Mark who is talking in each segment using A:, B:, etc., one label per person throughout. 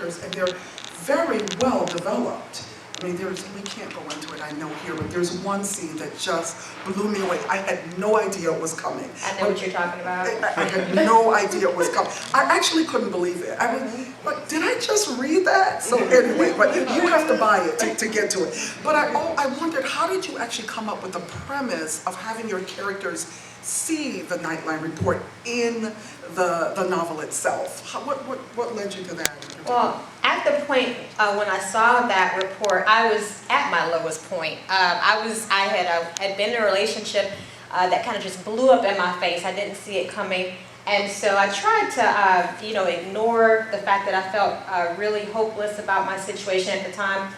A: characters, and they're very well developed. I mean, we can't go into it, I know here, but there's one scene that just blew me away. I had no idea it was coming.
B: I know what you're talking about.
A: I had no idea it was coming. I actually couldn't believe it. I was like, did I just read that? So anyway, but you have to buy it to get to it. But I wondered, how did you actually come up with the premise of having your characters see the Nightline Report in the novel itself? What led you to that?
B: Well, at the point when I saw that report, I was at my lowest point. I had been in a relationship that kind of just blew up in my face. I didn't see it coming, and so I tried to ignore the fact that I felt really hopeless about my situation at the time.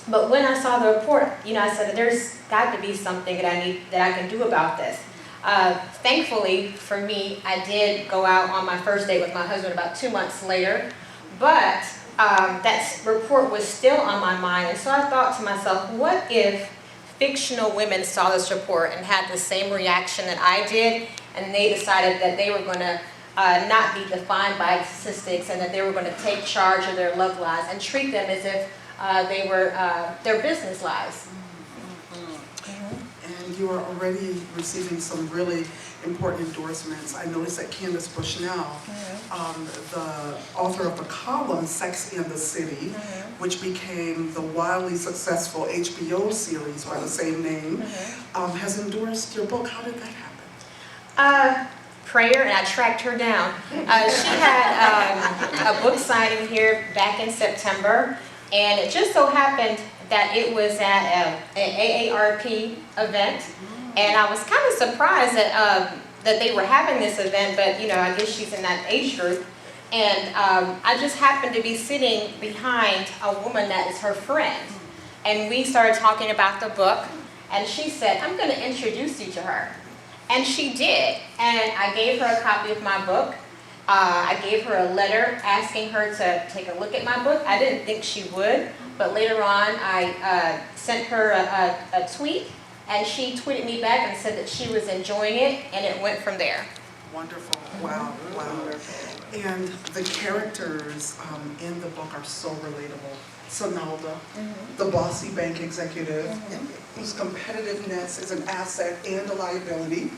B: But when I saw the report, I said, there's got to be something that I can do about this. Thankfully for me, I did go out on my first date with my husband about 2 months later, but that report was still on my mind, and so I thought to myself, what if fictional women saw this report and had the same reaction that I did, and they decided that they were going to not be defined by statistics, and that they were going to take charge of their love lives and treat them as if they were their business lives.
A: And you are already receiving some really important endorsements. I noticed that Candace Bushnell, the author of the column Sex and the City, which became the wildly successful HBO series by the same name, has endorsed your book. How did that happen?
B: Prayer, and I tracked her down. She had a book signing here back in September, and it just so happened that it was at an AARP event, and I was kind of surprised that they were having this event, but I guess she's in that age group, and I just happened to be sitting behind a woman that is her friend, and we started talking about the book, and she said, I'm going to introduce you to her. And she did, and I gave her a copy of my book. I gave her a letter asking her to take a look at my book. I didn't think she would, but later on I sent her a tweet, and she tweeted me back and said that she was enjoying it, and it went from there.
A: Wonderful. Wow, wow. And the characters in the book are so relatable. Sonalda, the bossy bank executive, whose competitiveness is an asset and a liability.